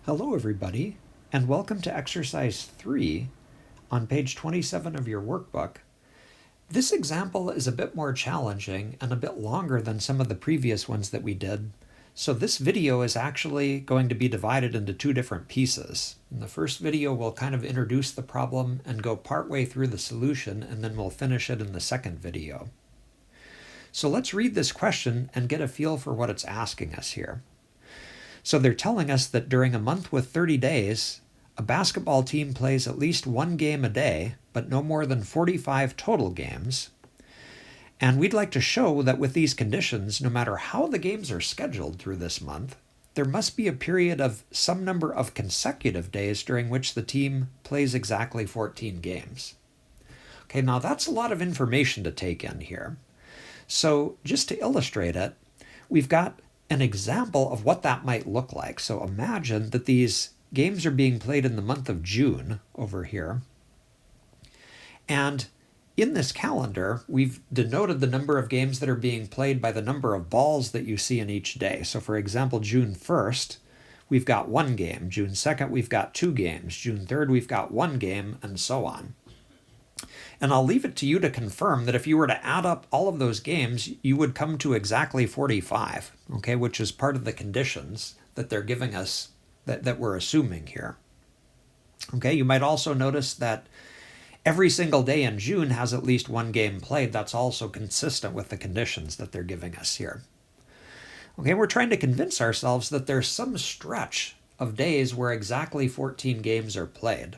Hello everybody, and welcome to exercise 3 on page 27 of your workbook. This example is a bit more challenging and a bit longer than some of the previous ones that we did, so this video is actually going to be divided into two different pieces. In the first video we'll kind of introduce the problem and go partway through the solution, and then we'll finish it in the second video. So let's read this question and get a feel for what it's asking us here. So they're telling us that during a month with 30 days, a basketball team plays at least one game a day, but no more than 45 total games. And we'd like to show that with these conditions, no matter how the games are scheduled through this month, there must be a period of some number of consecutive days during which the team plays exactly 14 games. Okay, now that's a lot of information to take in here. So just to illustrate it, we've got an example of what that might look like. So imagine that these games are being played in the month of June over here. And in this calendar, we've denoted the number of games that are being played by the number of balls that you see in each day. So for example, June 1st, we've got one game. June 2nd, we've got two games. June 3rd, we've got one game, and so on. And I'll leave it to you to confirm that if you were to add up all of those games, you would come to exactly 45, okay, which is part of the conditions that they're giving us, that we're assuming here. Okay, you might also notice that every single day in June has at least one game played. That's also consistent with the conditions that they're giving us here. Okay, we're trying to convince ourselves that there's some stretch of days where exactly 14 games are played.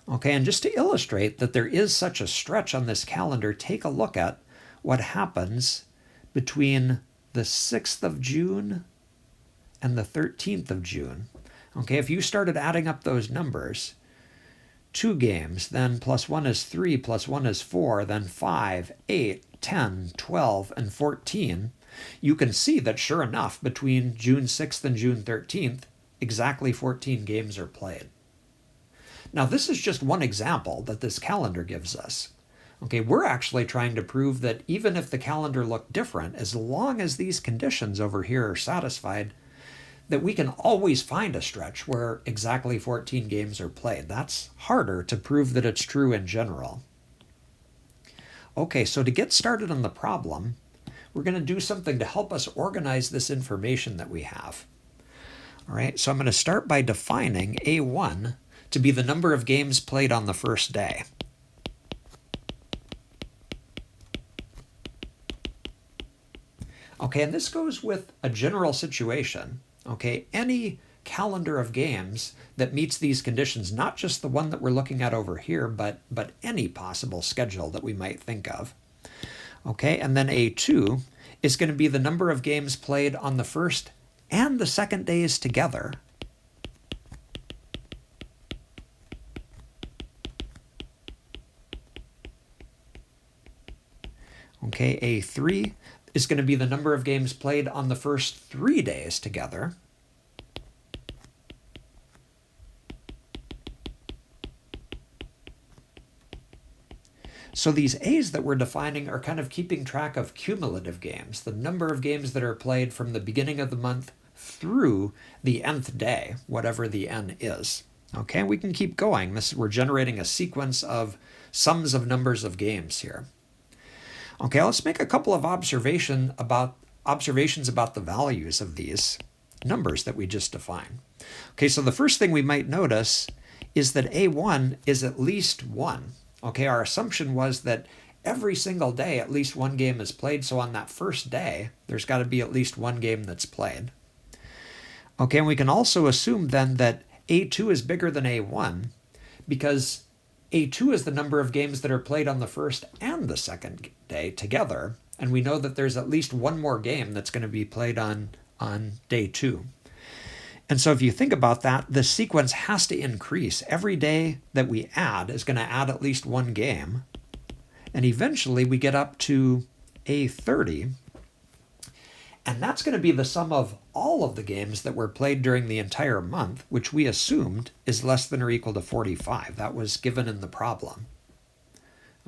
Okay, and just to illustrate that there is such a stretch on this calendar, take a look at what happens between the 6th of June and the 13th of June. Okay, if you started adding up those numbers, 2 games, then plus 1 is 3, plus 1 is 4, then 5, 8, 10, 12, and 14, you can see that sure enough, between June 6th and June 13th, exactly 14 games are played. Now, this is just one example that this calendar gives us. Okay, we're actually trying to prove that even if the calendar looked different, as long as these conditions over here are satisfied, that we can always find a stretch where exactly 14 games are played. That's harder to prove that it's true in general. Okay, so to get started on the problem, we're going to do something to help us organize this information that we have. All right, so I'm going to start by defining A1 to be the number of games played on the first day. Okay, and this goes with a general situation. Okay, any calendar of games that meets these conditions, not just the one that we're looking at over here, but any possible schedule that we might think of. Okay, and then A2 is going to be the number of games played on the first and the second days together. Okay, A3 is going to be the number of games played on the first 3 days together. So these A's that we're defining are kind of keeping track of cumulative games, the number of games that are played from the beginning of the month through the nth day, whatever the n is. Okay, we can keep going. We're generating a sequence of sums of numbers of games here. Okay, let's make a couple of observations about the values of these numbers that we just defined. Okay, so the first thing we might notice is that A1 is at least 1. Okay, our assumption was that every single day at least one game is played, so on that first day there's got to be at least one game that's played. Okay, and we can also assume then that A2 is bigger than A1 because A2 is the number of games that are played on the first and the second day together, and we know that there's at least one more game that's going to be played on day 2. And so if you think about that, the sequence has to increase. Every day that we add is going to add at least one game, and eventually we get up to A30, and that's going to be the sum of all of the games that were played during the entire month, which we assumed is less than or equal to 45. That was given in the problem.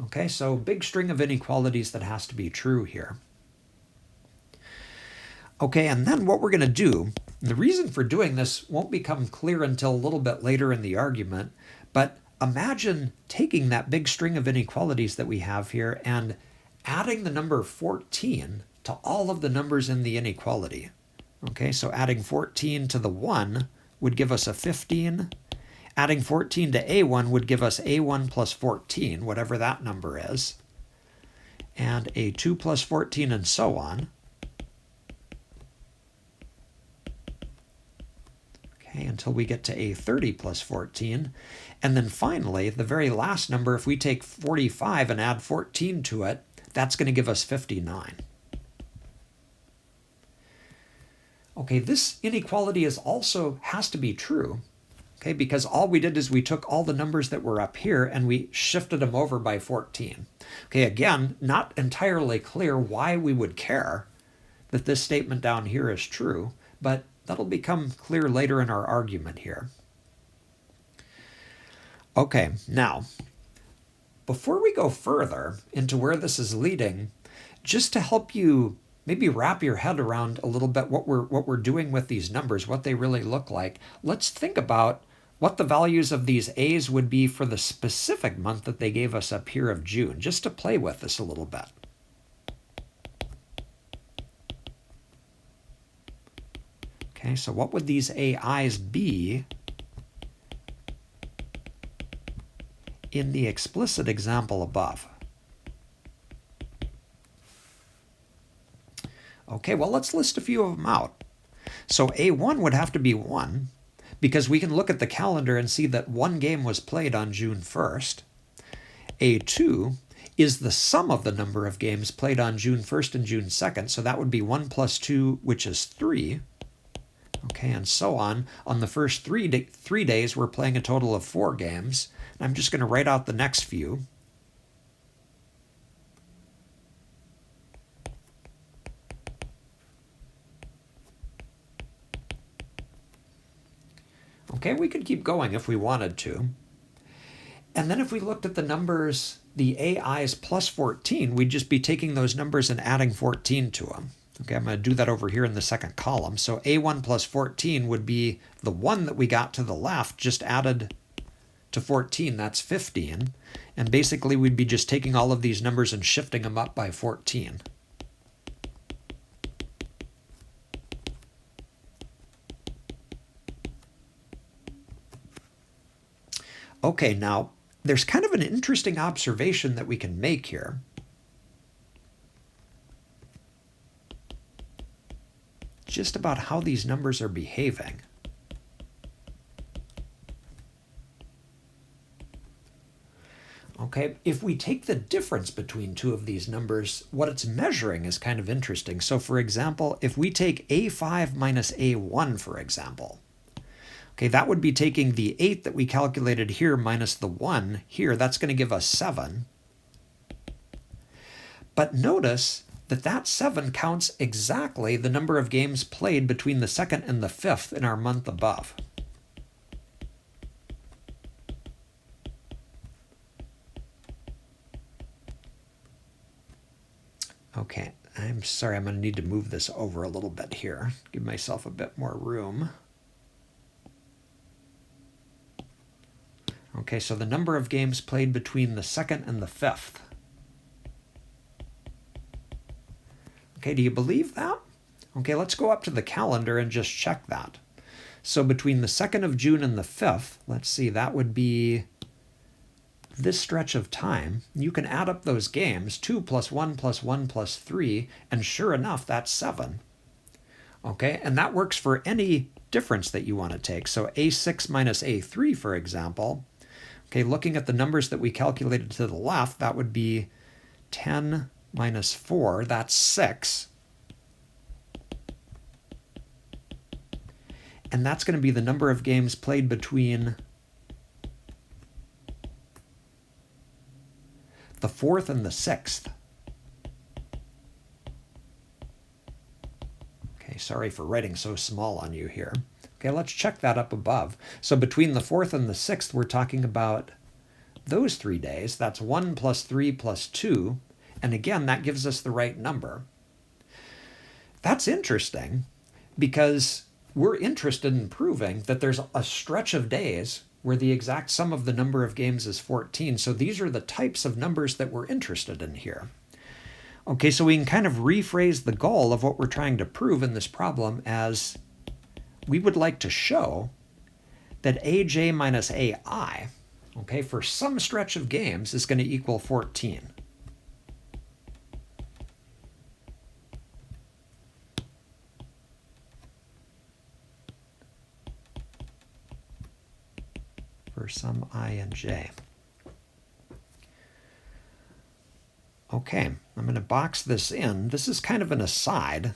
Okay, so big string of inequalities that has to be true here. Okay, and then what we're going to do The reason for doing this won't become clear until a little bit later in the argument, but imagine taking that big string of inequalities that we have here and adding the number 14 to all of the numbers in the inequality. Okay, so adding 14 to the 1 would give us a 15. Adding 14 to a1 would give us a1 plus 14, whatever that number is, and a2 plus 14, and so on. Okay, until we get to a30 plus 14. And then finally, the very last number, if we take 45 and add 14 to it, that's going to give us 59. Okay, this inequality has to be true, okay, because all we did is we took all the numbers that were up here and we shifted them over by 14. Okay, again, not entirely clear why we would care that this statement down here is true, but that'll become clear later in our argument here. Okay, now, before we go further into where this is leading, just to help you maybe wrap your head around a little bit what we're doing with these numbers, what they really look like, let's think about what the values of these A's would be for the specific month that they gave us up here of June, just to play with this a little bit. Okay, so what would these AIs be in the explicit example above? Okay, well, let's list a few of them out. So A1 would have to be 1, because we can look at the calendar and see that one game was played on June 1st. A2 is the sum of the number of games played on June 1st and June 2nd, so that would be 1 plus 2, which is 3. Okay, and so on. On the first 3 days, we're playing a total of 4 games. I'm just going to write out the next few. Okay, we could keep going if we wanted to. And then if we looked at the numbers, the AIs plus 14, we'd just be taking those numbers and adding 14 to them. Okay, I'm going to do that over here in the second column. So A1 plus 14 would be the 1 that we got to the left, just added to 14, that's 15. And basically we'd be just taking all of these numbers and shifting them up by 14. Okay, now there's kind of an interesting observation that we can make here. Just about how these numbers are behaving. Okay, if we take the difference between two of these numbers, what it's measuring is kind of interesting. So for example, if we take A5 minus A1, for example, okay, that would be taking the 8 that we calculated here minus the 1 here. That's going to give us 7. But notice that that 7 counts exactly the number of games played between the 2nd and the 5th in our month above. Okay, I'm sorry, I'm going to need to move this over a little bit here. Give myself a bit more room. Okay, so the number of games played between the 2nd and the 5th. Okay, do you believe that? Okay, let's go up to the calendar and just check that. So between the 2nd of June and the 5th, let's see, that would be this stretch of time. You can add up those games, 2 plus 1 plus 1 plus 3, and sure enough, that's 7. Okay, and that works for any difference that you want to take. So A6 minus A3, for example, okay, looking at the numbers that we calculated to the left, that would be 10 minus 4, that's 6. And that's going to be the number of games played between the 4th and the 6th. Okay, sorry for writing so small on you here. Okay, let's check that up above. So between the 4th and the 6th, we're talking about those 3 days. That's 1 plus 3 plus 2. And again, that gives us the right number. That's interesting because we're interested in proving that there's a stretch of days where the exact sum of the number of games is 14. So these are the types of numbers that we're interested in here. Okay, so we can kind of rephrase the goal of what we're trying to prove in this problem as we would like to show that aj minus ai, okay, for some stretch of games is going to equal 14. For some I and j. Okay, I'm going to box this in. This is kind of an aside.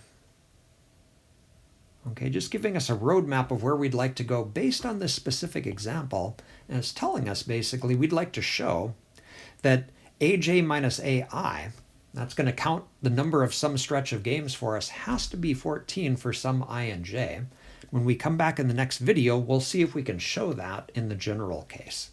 Okay, just giving us a roadmap of where we'd like to go based on this specific example. And it's telling us basically we'd like to show that aj minus ai, that's going to count the number of some stretch of games for us, has to be 14 for some I and j. When we come back in the next video, we'll see if we can show that in the general case.